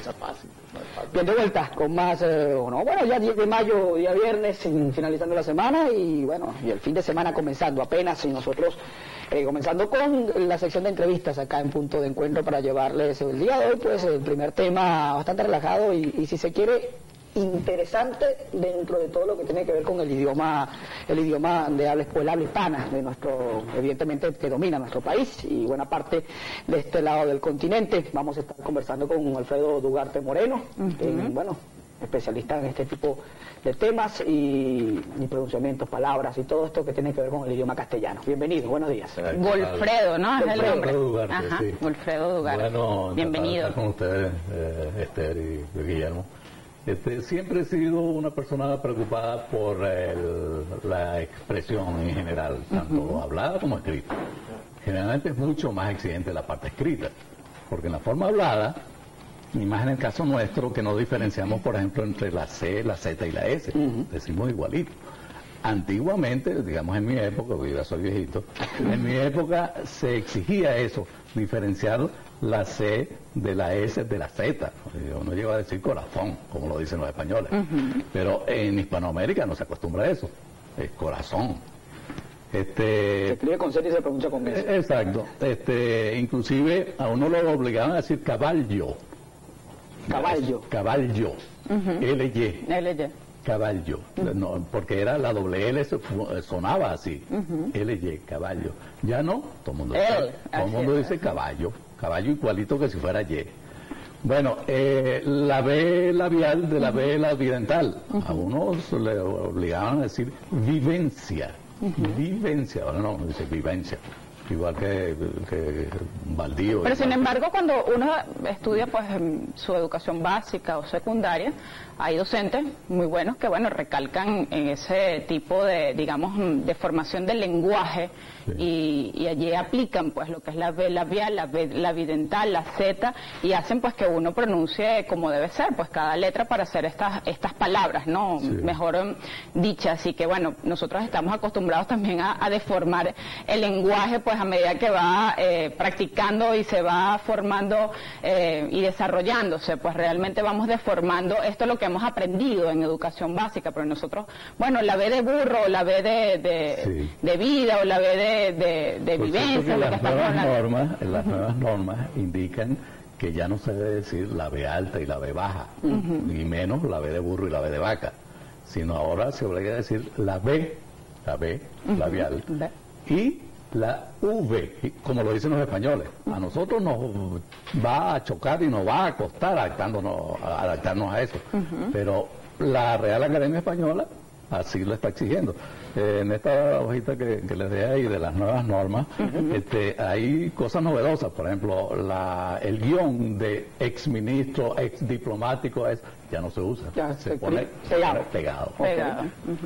está fácil. Bien, de vuelta con más, bueno, ya 10 de mayo, día viernes, finalizando la semana y bueno, y el fin de semana comenzando apenas y nosotros comenzando con la sección de entrevistas acá en Punto de Encuentro para llevarles el día de hoy, pues el primer tema bastante relajado y si se quiere, interesante dentro de todo lo que tiene que ver con el idioma de habla hispana de nuestro, evidentemente, que domina nuestro país y buena parte de este lado del continente. Vamos a estar conversando con Alfredo Dugarte Moreno, bueno, especialista en este tipo de temas y pronunciamientos, palabras y todo esto que tiene que ver con el idioma castellano. Bienvenido, buenos días. Golfredo, ¿no? Es el nombre. Dugarte, Ajá, sí. Golfredo Dugarte. Bueno, bienvenido. Estar con ustedes, Esther y Guillermo. Siempre he sido una persona preocupada por la expresión en general, tanto hablada como escrita. Generalmente es mucho más exigente la parte escrita, porque en la forma hablada, y más en el caso nuestro, que no diferenciamos, por ejemplo, entre la C, la Z y la S, decimos igualito. Antiguamente, digamos en mi época, porque ya soy viejito, en mi época se exigía eso, diferenciar la C de la S de la Z. Yo no llego a decir corazón, como lo dicen los españoles. Pero en Hispanoamérica no se acostumbra a eso, es corazón. Se escribe con Z y se pronuncia con S. Exacto. Inclusive a uno lo obligaban a decir caballo. Caballo. Caballo. L-Y. L.Y. Caballo, no, porque era la doble L, sonaba así, L-Y, caballo. Ya no, todo el mundo dice caballo, caballo igualito que si fuera Y. Bueno, la B labial de la B labidental, a unos le obligaban a decir vivencia, vivencia, ahora no, dice vivencia. Igual que baldío. Pero sin embargo, cuando uno estudia pues su educación básica o secundaria, hay docentes muy buenos que bueno recalcan en ese tipo de, digamos, de formación del lenguaje y allí aplican pues lo que es la B labial, la B labidental, la Z y hacen pues que uno pronuncie como debe ser, pues cada letra para hacer estas palabras, ¿no? Mejor dichas. Así que bueno, nosotros estamos acostumbrados también a deformar el lenguaje pues a medida que va practicando y se va formando y desarrollándose, pues realmente vamos deformando esto es lo que hemos aprendido en educación básica, pero nosotros, bueno, la B de burro, la B de vida o la B de vivencia. Las nuevas normas indican que ya no se debe decir la B alta y la B baja, ni menos la B de burro y la B de vaca, sino ahora se obliga a decir la B labial y la V, como lo dicen los españoles. A nosotros nos va a chocar y nos va a costar adaptarnos a eso. Pero la Real Academia Española así lo está exigiendo. En esta hojita que les dejé ahí de las nuevas normas, hay cosas novedosas. Por ejemplo, el guión de exministro, exdiplomático, ya no se usa. Se pone pegado.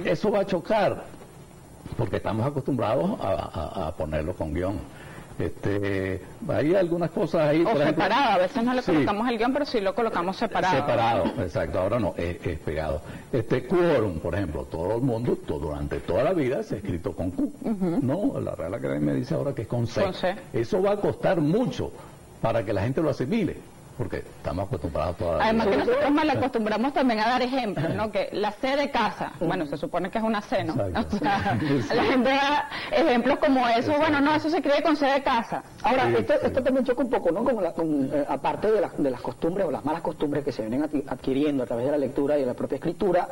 Eso va a chocar porque estamos acostumbrados a ponerlo con guión. Hay algunas cosas ahí. O separado, a veces no le colocamos el guión, pero sí lo colocamos separado. Separado, exacto, ahora no, es pegado. Quórum, por ejemplo, todo el mundo, durante toda la vida se ha escrito con Q. No, la Real Academia me dice ahora que es con C. Eso va a costar mucho para que la gente lo asimile, porque estamos acostumbrados toda la vida. Además que nosotros mal acostumbramos también a dar ejemplos, ¿no? Que la C de casa, bueno, se supone que es una C, ¿no? O sea, la gente da ejemplos como eso, bueno, no, eso se escribe con C de casa. Ahora, esto también choca un poco, ¿no? Aparte de las costumbres o las malas costumbres que se vienen adquiriendo a través de la lectura y de la propia escritura,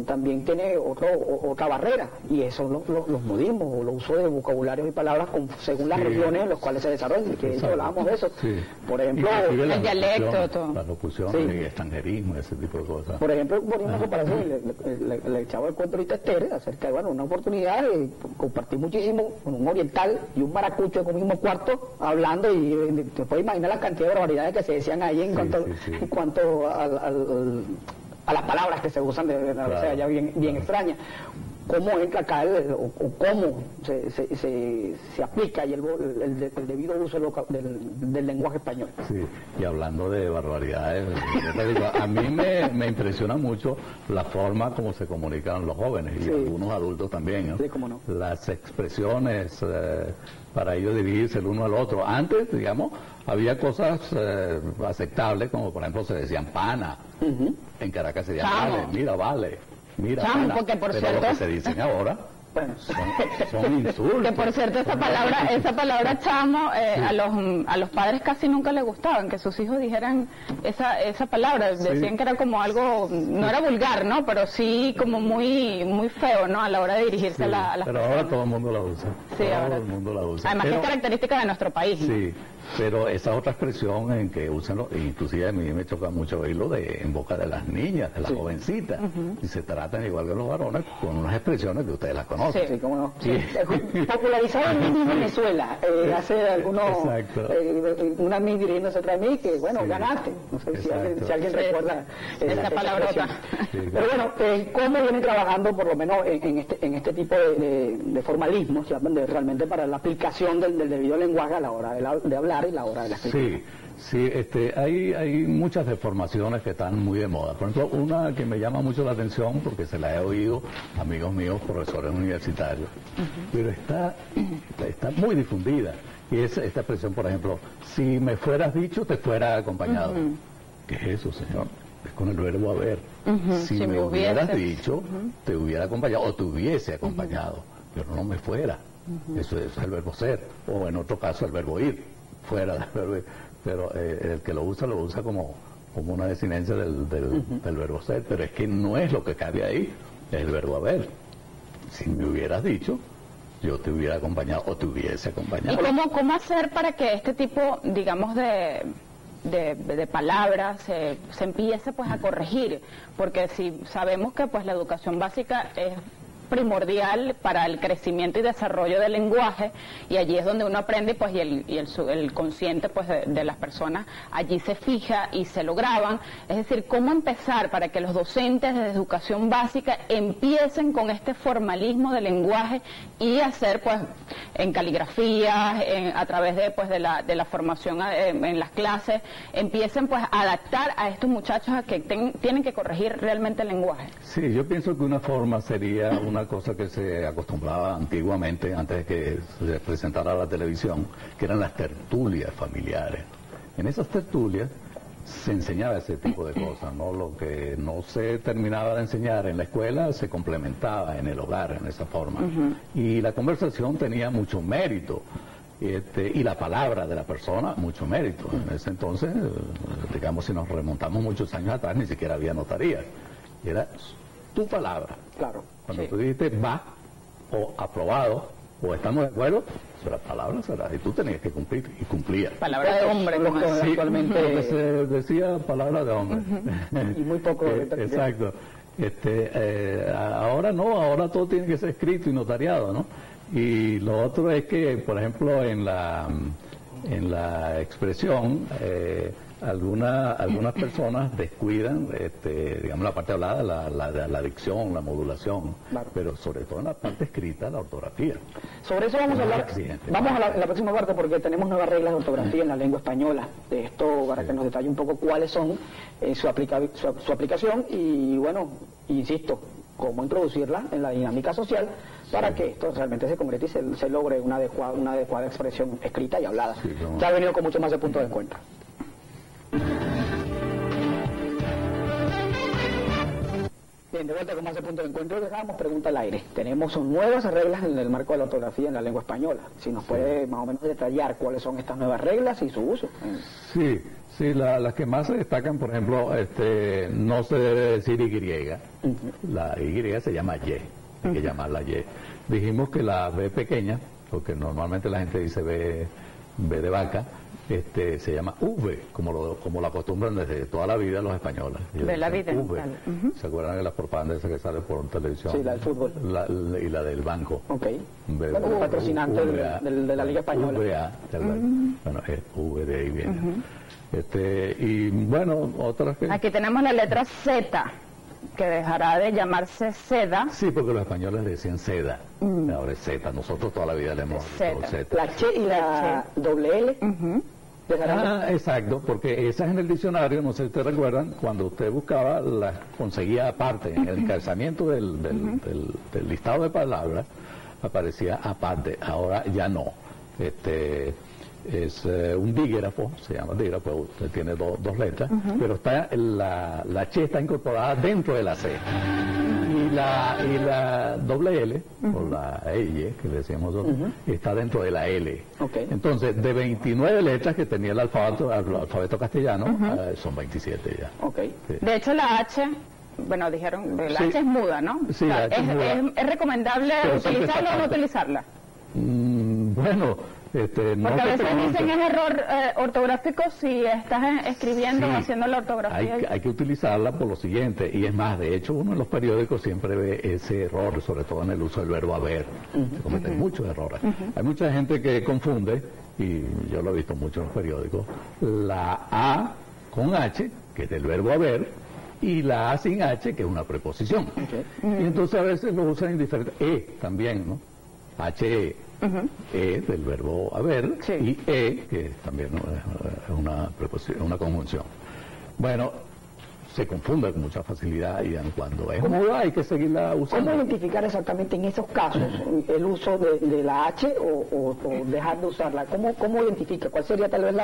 también tiene otra barrera, y son los modismos o los usos de vocabularios y palabras según las regiones en las cuales se desarrollan, que de hecho hablábamos de eso. Por ejemplo, la locución, el extranjerismo, ese tipo de cosas. Por ejemplo, por una comparación, le echaba el cuento ahorita a Esther acerca de una oportunidad de compartir muchísimo con un oriental y un maracucho en un mismo cuarto hablando, y te puedes imaginar la cantidad de barbaridades que se decían ahí en cuanto a las palabras que se usan o sea, ya bien extrañas. cómo entra acá o cómo se aplica y el debido uso del lenguaje español. Sí, y hablando de barbaridades, yo te digo, a mí me impresiona mucho la forma como se comunican los jóvenes y algunos adultos también, ¿no? Sí, cómo no. Las expresiones para ellos dirigirse el uno al otro. Antes, digamos, había cosas aceptables, como por ejemplo se decían pana, en Caracas se decían vale, mira, vale. Mira, Chamo, porque por pero cierto, lo que se dicen ahora bueno, son insultos. que por cierto esa palabra chamo a los padres casi nunca les gustaban que sus hijos dijeran esa palabra, decían que era como algo, no era vulgar, ¿no? Pero sí como muy feo, ¿no? A la hora de dirigirse a las pero personas. ahora todo el mundo la usa. Sí, todo ahora el mundo la usa. Además que es característica de nuestro país, ¿no? Sí, pero esa otra expresión en que usan, inclusive a mí me choca mucho oírlo en boca de las niñas, de las jovencitas, y se tratan igual que los varones con unas expresiones que ustedes las conocen. Sí, cómo no. Sí. Popularizado en Venezuela, hace algunos, una Miss dirigiéndose otra Miss que, bueno, ganaste. No sé si alguien recuerda esa palabrota. Pero bueno, ¿cómo vienen trabajando por lo menos en este tipo de formalismos, realmente para la aplicación del debido lenguaje a la hora de hablar y la hora de la escritura? Sí, hay muchas deformaciones que están muy de moda. Por ejemplo, una que me llama mucho la atención, porque se la he oído a amigos míos, profesores universitarios, pero está muy difundida. Y es esta expresión, por ejemplo, si me fueras dicho, te fuera acompañado. ¿Qué es eso, señor? Es con el verbo haber. Si me hubieras dicho, te hubiera acompañado, o te hubiese acompañado, pero no me fuera. Eso es el verbo ser, o en otro caso el verbo ir, fuera del verbo ir. Pero el que lo usa como una desinencia del verbo ser, pero es que no es lo que cabe ahí, es el verbo haber. Si me hubieras dicho, yo te hubiera acompañado o te hubiese acompañado. ¿Y cómo hacer para que este tipo, digamos, de palabras se empiece pues a corregir? Porque si sabemos que pues la educación básica es primordial para el crecimiento y desarrollo del lenguaje, y allí es donde uno aprende pues y el consciente pues de las personas allí se fija y se lo graban. Es decir, cómo empezar para que los docentes de educación básica empiecen con este formalismo del lenguaje y hacer pues en caligrafía, a través de la formación en las clases, empiecen pues a adaptar a estos muchachos a que tienen que corregir realmente el lenguaje. Sí, yo pienso que una forma sería una cosa que se acostumbraba antiguamente, antes de que se presentara la televisión, que eran las tertulias familiares. En esas tertulias se enseñaba ese tipo de cosas, ¿no? Lo que no se terminaba de enseñar en la escuela se complementaba en el hogar, en esa forma. Y la conversación tenía mucho mérito. Y la palabra de la persona, mucho mérito. En ese entonces, digamos, si nos remontamos muchos años atrás, ni siquiera había notarías. Era tu palabra. Claro. Cuando tú dijiste va, o aprobado, o estamos de acuerdo, la palabra será, y tú tenías que cumplir, y cumplías. Palabra de hombre, como actualmente se decía palabra de hombre. Y muy poco. Exacto. Ahora no, ahora todo tiene que ser escrito y notariado, ¿no? Y lo otro es que, por ejemplo, en la expresión, algunas personas descuidan, digamos, la parte hablada, la dicción, la modulación, pero sobre todo en la parte escrita, la ortografía. Sobre eso vamos a hablar. Vamos a la próxima parte, porque tenemos nuevas reglas de ortografía en la lengua española. De esto, para que nos detalle un poco cuáles son su aplicación y, bueno, insisto, cómo introducirla en la dinámica social para que esto realmente se concrete y se logre una adecuada expresión escrita y hablada, que ha venido con mucho más de punto de encuentro. Bien, de vuelta con más de punto de encuentro, dejamos pregunta al aire. Tenemos nuevas reglas en el marco de la ortografía en la lengua española. Si nos puede más o menos detallar cuáles son estas nuevas reglas y su uso. Sí, las que más se destacan, por ejemplo, no se debe decir Y. La Y se llama Y. Hay que llamarla Y. Dijimos que la B pequeña, porque normalmente la gente dice B de vaca, se llama V, como la acostumbran desde toda la vida los españoles. De la vida. V. ¿Se acuerdan de las propabandas que salen por televisión? Sí, la del fútbol. Y la del banco. Ok. Bueno, patrocinante de la Liga Española. VA, bueno, es V, de ahí viene. Y bueno, otras que... Aquí tenemos la letra Z, que dejará de llamarse seda. Sí, porque los españoles le decían seda, ahora es Z, nosotros toda la vida le hemos Zeta. Z. La Che y la doble L. Exacto, porque esas en el diccionario, no sé si ustedes recuerdan, cuando usted buscaba, las conseguía aparte, en el encabezamiento del listado de palabras, aparecía aparte, ahora ya no. Es un dígrafo, se llama dígrafo, usted tiene dos letras, pero está la Che está incorporada dentro de la C. Y la doble L, o la L, que le decíamos nosotros, está dentro de la L. Okay. Entonces, de 29 letras que tenía el alfabeto castellano, son 27 ya. Okay. Sí. De hecho, la H, bueno, dijeron, la H es muda, ¿no? Sí, la H es muda. ¿Es recomendable Pero siempre utilizarla o no está utilizarla? Bueno, no Porque a veces dicen es error ortográfico si estás escribiendo o haciendo la ortografía. Hay que utilizarla por lo siguiente, y es más, de hecho uno en los periódicos siempre ve ese error, sobre todo en el uso del verbo haber. Se cometen muchos errores. Hay mucha gente que confunde, y yo lo he visto mucho en los periódicos, la A con H, que es del verbo haber, y la A sin H, que es una preposición. Y entonces a veces lo usan indiferente. También, ¿no? H, del verbo haber, sí. Y que también es una preposición, una conjunción. Bueno, se confunde con mucha facilidad y cuando es muda hay que seguirla usando. ¿Cómo identificar exactamente en esos casos el uso de la H o dejar de usarla? ¿Cómo identifica? ¿Cuál sería tal vez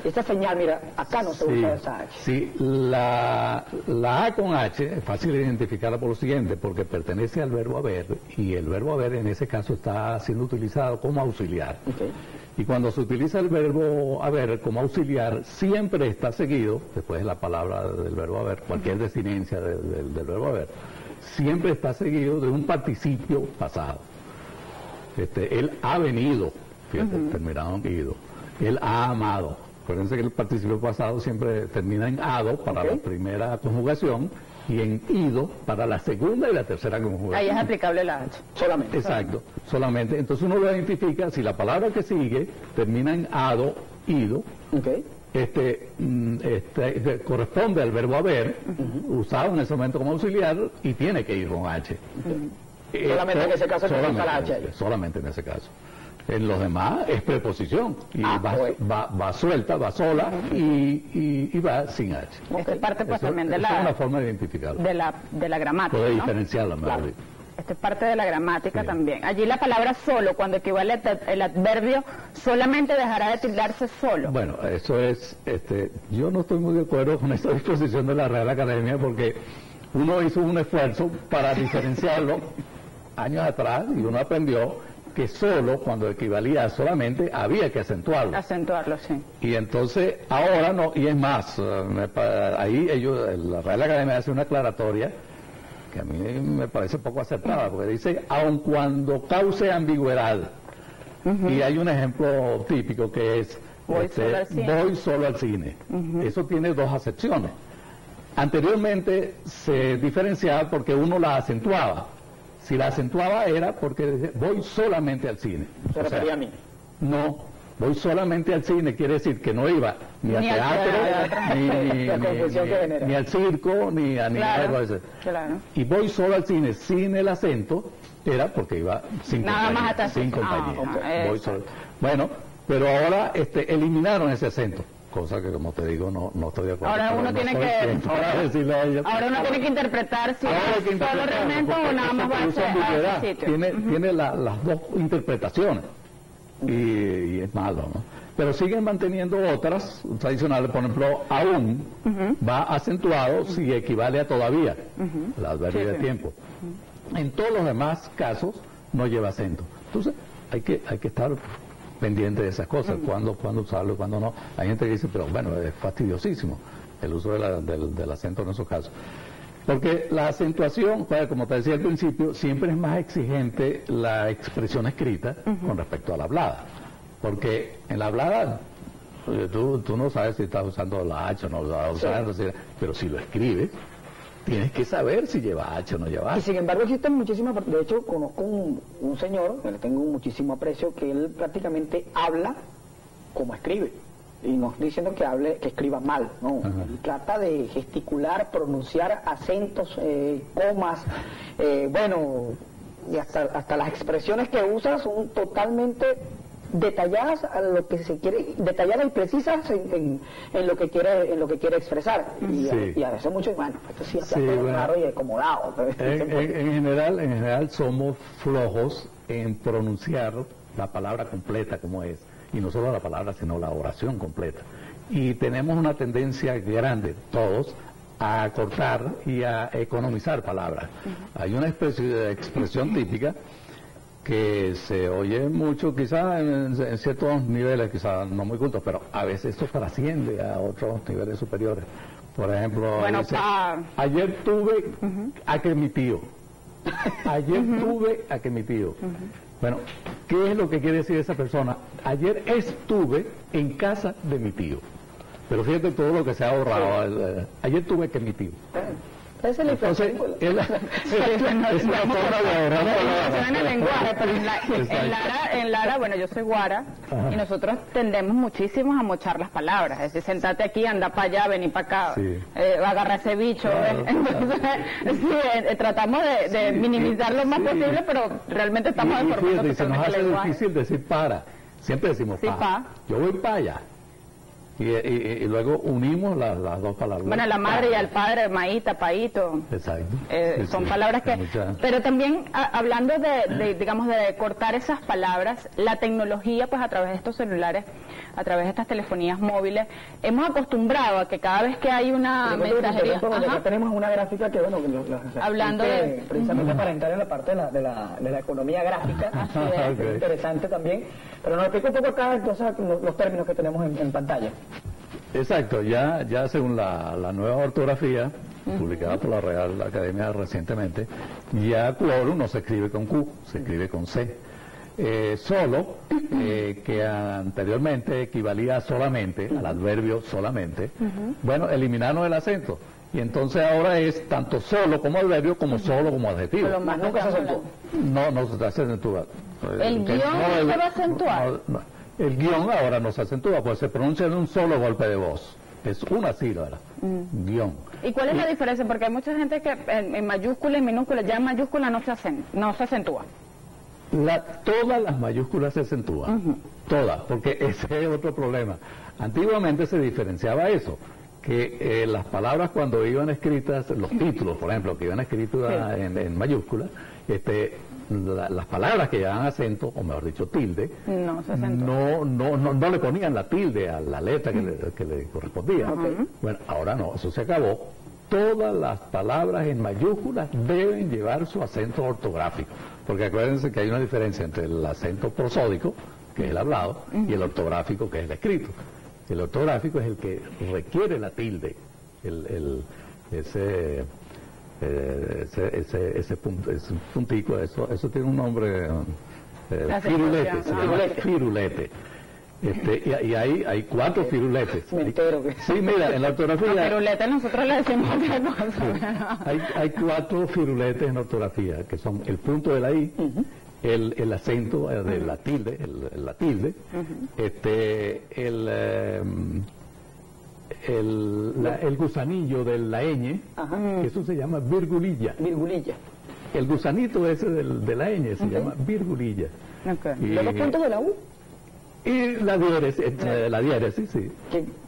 esa señal? Mira, acá no se usa esa H. Sí, la A con H es fácil identificarla por lo siguiente, porque pertenece al verbo haber, y el verbo haber en ese caso está siendo utilizado como auxiliar. Okay. Y cuando se utiliza el verbo haber como auxiliar, siempre está seguido, después de la palabra del verbo haber, cualquier desinencia del verbo haber, siempre está seguido de un participio pasado. Él ha venido, fíjate, terminado en ido. Él ha amado. Acuérdense que el participio pasado siempre termina en ado para la primera conjugación y en ido para la segunda y la tercera conjugación. Ahí es aplicable la H. Solamente. Exacto, solamente. Entonces uno lo identifica si la palabra que sigue termina en ado, ido, corresponde al verbo haber, usado en ese momento como auxiliar, y tiene que ir con H. Solamente en ese caso se usa la H. Solamente en ese caso. En los demás es preposición, y va suelta, va sola, y va sin H. Esta es parte pues también es una forma de identificarlo. De la gramática, puede ¿no? diferenciarla, mejor dicho. Esta es parte de la gramática también. Allí la palabra solo, cuando equivale el adverbio, solamente dejará de tildarse solo. Bueno, eso es, yo no estoy muy de acuerdo con esta disposición de la Real Academia, porque uno hizo un esfuerzo para diferenciarlo años atrás, y uno aprendió que solo, cuando equivalía a solamente, había que acentuarlo. Acentuarlo, sí. Y entonces, ahora no, y es más, ahí la Real Academia hace una aclaratoria que a mí me parece poco acertada, porque dice, aun cuando cause ambigüedad. Y hay un ejemplo típico que es, voy solo al cine. Eso tiene dos acepciones. Anteriormente se diferenciaba porque uno la acentuaba. Si la acentuaba era porque decía, voy solamente al cine. ¿Se refería a mí? No, voy solamente al cine, quiere decir que no iba ni al teatro, ni al circo, ni a nada de eso. Claro. Y voy solo al cine sin el acento, era porque iba sin compañía. Voy solo. Bueno, pero ahora eliminaron ese acento. Cosa que, como te digo, no estoy de acuerdo. Ahora uno tiene ahora uno tiene que interpretar si es solo realmente o nada más va a ser sitio. Tiene las dos interpretaciones y es malo, ¿no? Pero siguen manteniendo otras tradicionales, por ejemplo, aún va acentuado si equivale a todavía, el adverbio de tiempo. En todos los demás casos no lleva acento. Entonces hay que estar pendiente de esas cosas, cuándo usarlo y cuándo no. Hay gente que dice, pero bueno, es fastidiosísimo el uso del acento en esos casos. Porque la acentuación, como te decía al principio, siempre es más exigente la expresión escrita con respecto a la hablada. Porque en la hablada, tú no sabes si estás usando la H o no la vas a usar, pero si lo escribes, tienes que saber si lleva H o no lleva H. Y sin embargo existen muchísimas, de hecho conozco un señor, que le tengo muchísimo aprecio, que él prácticamente habla como escribe. y no estoy diciendo que hable, que escriba mal, no. Trata de gesticular, pronunciar acentos, comas, bueno, y hasta las expresiones que usa son totalmente detalladas a lo que se quiere, detalladas y precisas en lo que quiere expresar. Y a veces mucho, bueno, esto sí es raro y acomodado. En general somos flojos en pronunciar la palabra completa como es, y no solo la palabra sino la oración completa, y tenemos una tendencia grande todos a cortar y a economizar palabras. Hay una expresión típica que se oye mucho quizás en ciertos niveles, quizás no muy cultos, pero a veces esto trasciende a otros niveles superiores. Por ejemplo, bueno, dice, ayer tuve a que mi tío, ayer tuve a que mi tío. Bueno, ¿qué es lo que quiere decir esa persona? Ayer estuve en casa de mi tío. Pero fíjate todo lo que se ha ahorrado. Ayer tuve que mi tío. Esa es la Entonces, es la forma de ahorrar palabras. En el lenguaje, pero en Lara, bueno, yo soy guara, y nosotros tendemos muchísimo a mochar las palabras. Es decir, sentate aquí, anda para allá, vení para acá, agarra ese bicho. Claro, entonces, tratamos de minimizar lo más posible, pero realmente estamos deformando y se nos hace lenguaje. difícil decir para. Siempre decimos pa. Yo voy para allá. Y luego unimos las dos palabras. Bueno, la madre y al padre, maíta, paíto. Exacto. Son palabras que... Pero también, hablando digamos, de cortar esas palabras, la tecnología, pues a través de estos celulares, a través de estas telefonías móviles, hemos acostumbrado a que cada vez que hay una mensajería... Acá tenemos una gráfica que, bueno, hablando de... precisamente para entrar en la parte de la economía gráfica, es interesante también, pero nos explica un poco acá entonces los términos que tenemos en pantalla. Exacto, ya según la nueva ortografía, publicada por la Real Academia recientemente, ya quórum no se escribe con Q, se escribe con C. Solo, que anteriormente equivalía a solamente, al adverbio solamente, bueno, eliminaron el acento. Y entonces ahora es tanto solo como adverbio como solo como adjetivo. Pero más nunca se acentúa. No se acentúa. ¿El guión no se va a acentuar? El guión ahora no se acentúa, pues se pronuncia en un solo golpe de voz. Es una sílaba, guión. ¿Y cuál es la diferencia? Porque hay mucha gente que en mayúscula y minúscula, ya en mayúscula no se acentúa. Todas las mayúsculas se acentúan, todas, porque ese es otro problema. Antiguamente se diferenciaba eso, que las palabras cuando iban escritas, los títulos, por ejemplo, que iban escritos en mayúsculas, las palabras que llevaban acento, o mejor dicho tilde, no le ponían la tilde a la letra que le correspondía. Bueno, ahora no, eso se acabó. Todas las palabras en mayúsculas deben llevar su acento ortográfico, porque acuérdense que hay una diferencia entre el acento prosódico, que es el hablado, y el ortográfico, que es el escrito. El ortográfico es el que requiere la tilde, ese puntico, eso tiene un nombre, firulete, se llama firulete. Y hay 4 firuletes. Me entero que... Sí, mira, en la ortografía... Firulete nosotros le decimos otra cosa. Hay 4 firuletes en ortografía, que son el punto de la I, el acento de la tilde, la tilde, el gusanillo de la ñ, que eso se llama virgulilla. Virgulilla. El gusanito ese de la ñ se llama virgulilla. ¿Y los 2 puntos de la U? Y la diéresis, sí.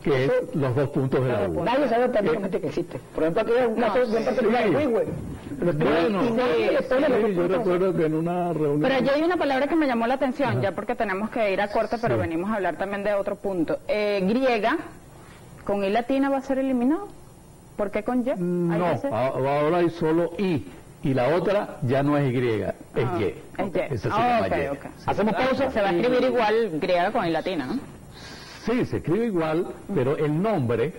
Que es los 2 puntos de la U. Nadie sabe prácticamente que existe. Por ejemplo, aquí hay un caso bien particular, yo recuerdo que en una reunión... Pero allí hay una palabra que me llamó la atención, ya porque tenemos que ir a corte, pero venimos a hablar también de otro punto. Griega, ¿con I latina va a ser eliminado? ¿Por qué con Y? No, ahora hay solo I. Y la otra ya no es Y, es Y. Es Y. Esa se llama Y. Hacemos pausa. Se va a escribir igual griega con I latina, ¿no? Sí, se escribe igual, pero el nombre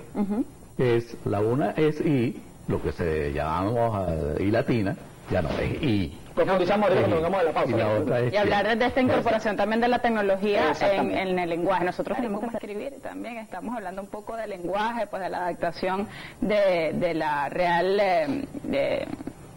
es, la una es I, lo que se llamamos I latina, ya no es I. Profundizamos ahorita cuando vengamos de la pausa. Y hablar de esta incorporación también de la tecnología en el lenguaje. Nosotros tenemos que escribir también, estamos hablando un poco del lenguaje, pues de la adaptación de la real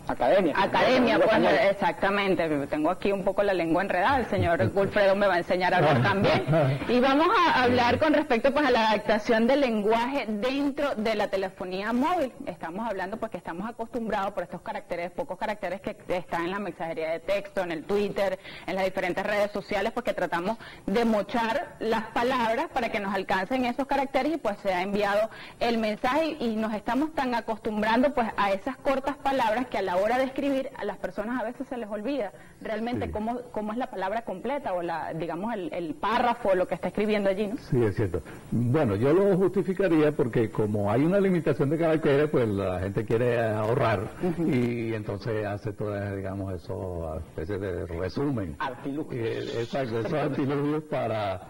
Academia, pues exactamente. Tengo aquí un poco la lengua enredada, el señor Wilfredo me va a enseñar a hablar también. Y vamos a hablar con respecto pues a la adaptación del lenguaje dentro de la telefonía móvil. Estamos hablando pues que estamos acostumbrados por estos caracteres, pocos caracteres que están en la mensajería de texto, en el Twitter, en las diferentes redes sociales, porque tratamos de mochar las palabras para que nos alcancen esos caracteres y pues se ha enviado el mensaje y nos estamos tan acostumbrando pues a esas cortas palabras que a la hora de escribir a las personas a veces se les olvida realmente cómo es la palabra completa o digamos el párrafo, lo que está escribiendo allí, ¿no? Sí, es cierto. Bueno, yo lo justificaría porque como hay una limitación de caracteres, pues la gente quiere ahorrar y entonces hace toda, digamos, eso, especie de resumen. Artilugios. Exacto, esos artilugios para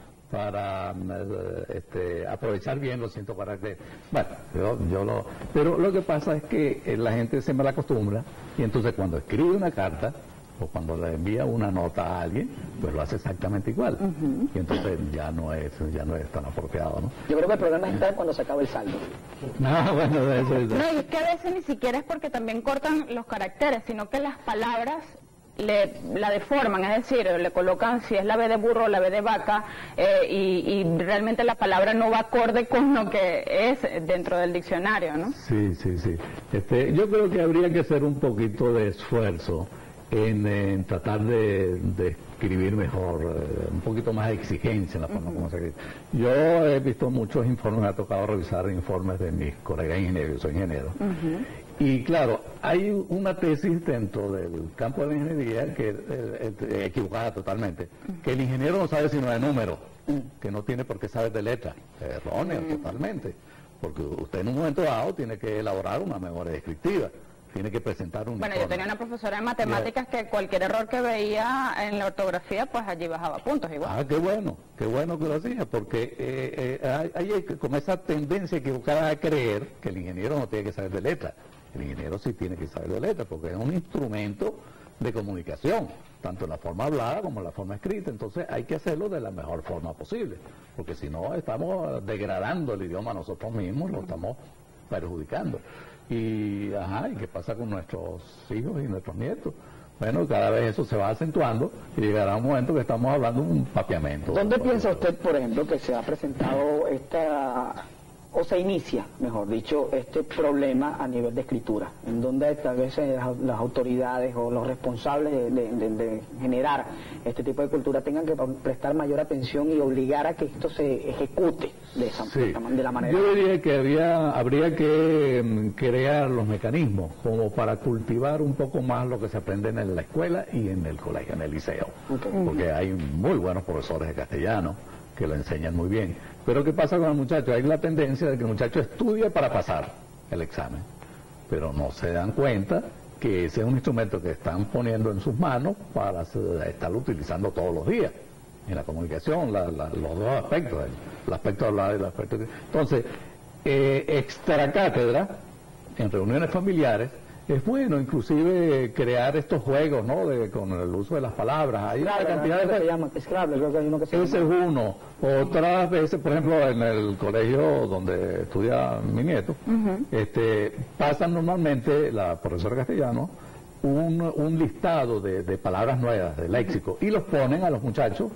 aprovechar bien los 100 caracteres. Bueno, pero lo que pasa es que la gente se mal acostumbra y entonces cuando escribe una carta o cuando le envía una nota a alguien, pues lo hace exactamente igual. Y entonces ya no es tan apropiado, ¿no? Yo creo que el problema está cuando se acaba el saldo. Bueno, eso es. No, y es que a veces ni siquiera es porque también cortan los caracteres, sino que las palabras la deforman, es decir, le colocan si es la B de burro o la B de vaca y realmente la palabra no va acorde con lo que es dentro del diccionario, ¿no? Sí. Yo creo que habría que hacer un poquito de esfuerzo en tratar de escribir mejor, un poquito más de exigencia en la forma como se escribe. Yo he visto muchos informes, me ha tocado revisar informes de mis colegas ingenieros, yo soy ingeniero. Y claro, hay una tesis dentro del campo de la ingeniería que es equivocada totalmente, que el ingeniero no sabe sino de números, que no tiene por qué saber de letras, erróneo totalmente, porque usted en un momento dado tiene que elaborar una memoria descriptiva, tiene que presentar un Bueno, informe. yo tenía una profesora de matemáticas que cualquier error que veía en la ortografía, pues allí bajaba puntos igual. Ah, qué bueno que lo hacía, porque hay como esa tendencia equivocada a creer que el ingeniero no tiene que saber de letras. El ingeniero sí tiene que saber de letras, porque es un instrumento de comunicación, tanto en la forma hablada como en la forma escrita. Entonces hay que hacerlo de la mejor forma posible, porque si no estamos degradando el idioma nosotros mismos, lo estamos perjudicando. ¿Y qué pasa con nuestros hijos y nuestros nietos? Bueno, cada vez eso se va acentuando y llegará un momento que estamos hablando de un papiamento. ¿Dónde piensa usted, por ejemplo, que se ha presentado o se inicia, mejor dicho, este problema a nivel de escritura? En donde tal vez las autoridades o los responsables de generar este tipo de cultura tengan que prestar mayor atención y obligar a que esto se ejecute de la manera. Yo diría que habría que crear los mecanismos como para cultivar un poco más lo que se aprende en la escuela y en el colegio, en el liceo. Porque hay muy buenos profesores de castellano que lo enseñan muy bien. Pero ¿qué pasa con el muchacho? Hay la tendencia de que el muchacho estudia para pasar el examen, pero no se dan cuenta que ese es un instrumento que están poniendo en sus manos para estarlo utilizando todos los días en la comunicación, los dos aspectos, el aspecto hablado y el aspecto... Entonces, extra cátedra, en reuniones familiares, es bueno inclusive crear estos juegos, ¿no? Con el uso de las palabras. Hay una cantidad de... se llama Scrabble, creo que hay uno que se Ese llama. es uno. Otras veces, por ejemplo, en el colegio donde estudia mi nieto, pasan normalmente, la profesora castellano, un listado de palabras nuevas, de léxico, y los ponen a los muchachos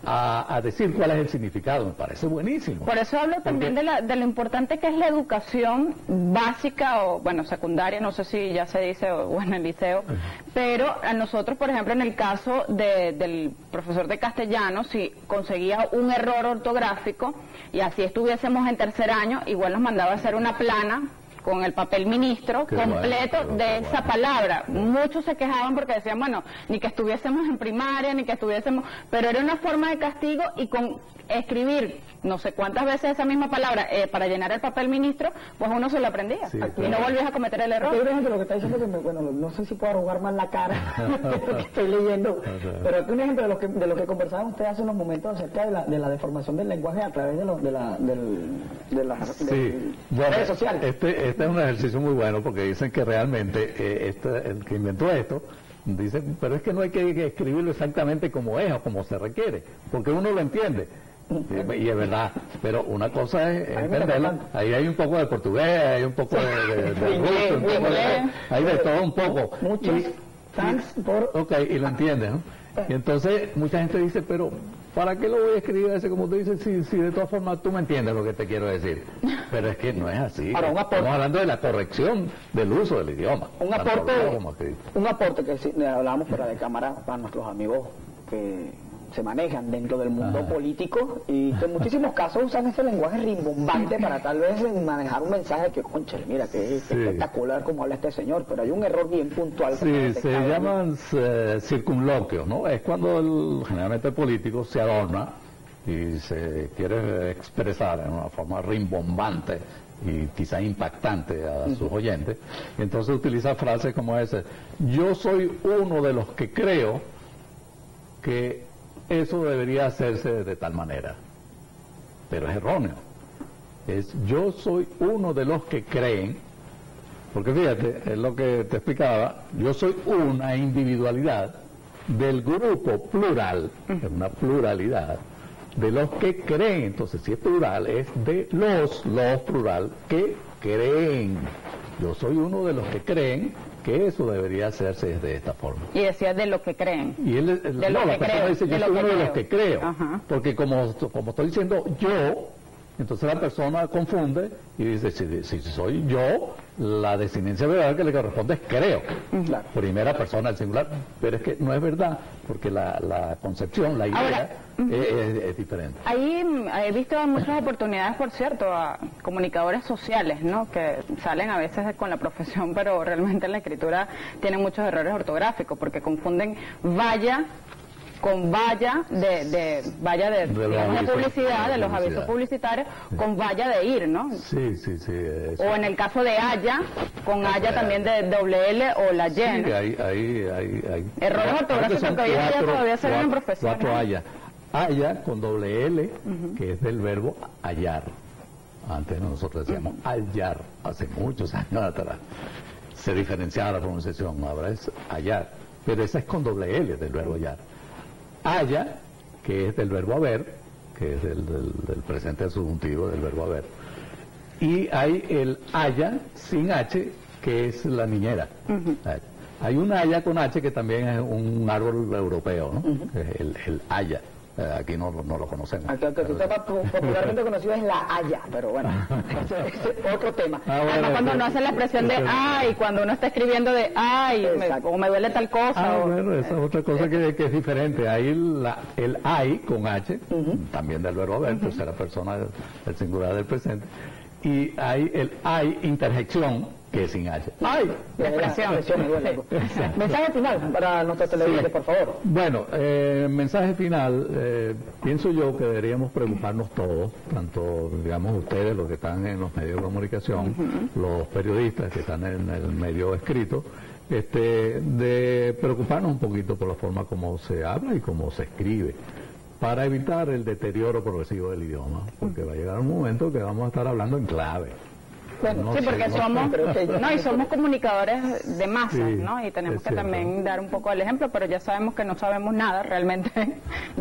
a decir cuál es el significado. Me parece buenísimo. Por eso hablo también de lo importante que es la educación básica o, bueno, secundaria, no sé si ya se dice, o en el liceo, pero a nosotros, por ejemplo, en el caso del profesor de castellano, si conseguía un error ortográfico y así estuviésemos en tercer año, igual nos mandaba a hacer una plana con el papel ministro completo de esa palabra. Muchos se quejaban porque decían, bueno, ni que estuviésemos en primaria, ni que estuviésemos... Pero era una forma de castigo y con escribir no sé cuántas veces esa misma palabra para llenar el papel ministro, pues uno se lo aprendía. Sí, y no volvías a cometer el error. Yo creo que lo que está diciendo que, bueno, no sé si puedo arrugar más la cara de lo que estoy leyendo, pero aquí un ejemplo de lo que conversaban ustedes hace unos momentos acerca de la deformación del lenguaje a través de las redes sociales. Este es un ejercicio muy bueno porque dicen que realmente el que inventó esto dice, pero es que no hay que escribirlo exactamente como es o como se requiere, porque uno lo entiende. y es verdad, pero una cosa es entenderla, ahí hay un poco de portugués, hay un poco de ruso, un poco hay de todo un poco. Muchos fans por... Ok, y lo entiendes, ¿no? Y entonces mucha gente dice, pero ¿para qué lo voy a escribir ese como tú dices si de todas formas tú me entiendes lo que te quiero decir? Pero es que no es así. Ahora, estamos hablando de la corrección del uso del idioma. Un aporte que hablábamos fuera de cámara para nuestros amigos que se manejan dentro del mundo político y que en muchísimos casos usan ese lenguaje rimbombante para tal vez manejar un mensaje que, conchale, mira, que es espectacular como habla este señor, pero hay un error bien puntual. Sí, se llaman circunloquios, ¿no? Es cuando generalmente el político se adorna y se quiere expresar en una forma rimbombante y quizá impactante a sus oyentes, y entonces utiliza frases como esa: yo soy uno de los que creo que eso debería hacerse de tal manera, pero es erróneo. Es yo soy uno de los que creen, porque fíjate, es lo que te explicaba, yo soy una individualidad del grupo plural, es una pluralidad, de los que creen. Entonces, si es plural, es de los plural, que creen. Yo soy uno de los que creen que eso debería hacerse de esta forma. Y decía de lo que creen. Y él, no, la persona dice, yo soy uno de los que creo. Porque como estoy diciendo yo, entonces la persona confunde y dice, si soy yo, la designancia verbal que le corresponde es creo. Primera persona, el singular. Pero es que no es verdad, porque la concepción, la idea es diferente. Ahí he visto muchas oportunidades, por cierto, a comunicadores sociales, ¿no? Que salen a veces con la profesión, pero realmente en la escritura tienen muchos errores ortográficos, porque confunden vaya con valla de publicidad, de los avisos publicitarios, con valla de ir, ¿no? Sí. O en el caso de haya, con haya también de doble L o la Y. Sí, hay errores ortográficos que hoy en día todavía se ven en profesión. Cuatro haya. Haya con doble L, que es del verbo hallar. Antes nosotros decíamos hallar, hace muchos años atrás. Se diferenciaba la pronunciación, ahora es hallar. Pero esa es con doble L del verbo hallar. Haya, que es del verbo haber, que es del presente subjuntivo del verbo haber. Y hay el haya sin H, que es la niñera. Hay un haya con H que también es un árbol europeo, ¿no? El haya. Aquí no lo conocemos. Aquí popularmente conocido es la haya, pero bueno, es otro tema. Además, cuando uno hace la expresión de ay, cuando uno está escribiendo de ay, o me duele tal cosa. Bueno, esa es otra cosa que es diferente. Ahí el ay con H, también del verbo haber, tercera persona del singular del presente. Y hay el ay interjección, que es sin H. ¡Ay! Expresión. Mensaje final para nuestros televidentes, por favor. Bueno, mensaje final. Pienso yo que deberíamos preocuparnos todos, tanto, digamos, ustedes, los que están en los medios de comunicación, los periodistas que están en el medio escrito, de preocuparnos un poquito por la forma como se habla y como se escribe, para evitar el deterioro progresivo del idioma, porque va a llegar un momento que vamos a estar hablando en clave. Bueno, sí, porque somos comunicadores de masas, ¿no? Y tenemos que también dar un poco el ejemplo, pero ya sabemos que no sabemos nada realmente.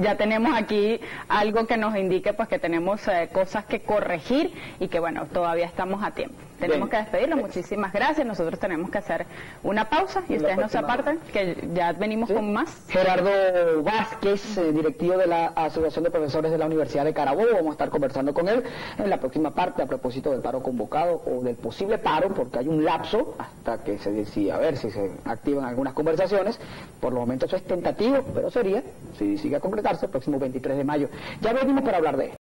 Ya tenemos aquí algo que nos indique pues que tenemos cosas que corregir y que bueno, todavía estamos a tiempo. Tenemos que despedirnos, muchísimas gracias. Nosotros tenemos que hacer una pausa y ustedes no se aparten, que ya venimos con más. Gerardo Vázquez, directivo de la Asociación de Profesores de la Universidad de Carabobo, vamos a estar conversando con él en la próxima parte a propósito del paro convocado o del posible paro, porque hay un lapso hasta que se decida, a ver si se activan algunas conversaciones. Por el momento eso es tentativo, pero sería, si sigue a concretarse, el próximo 23 de mayo. Ya venimos para hablar de esto.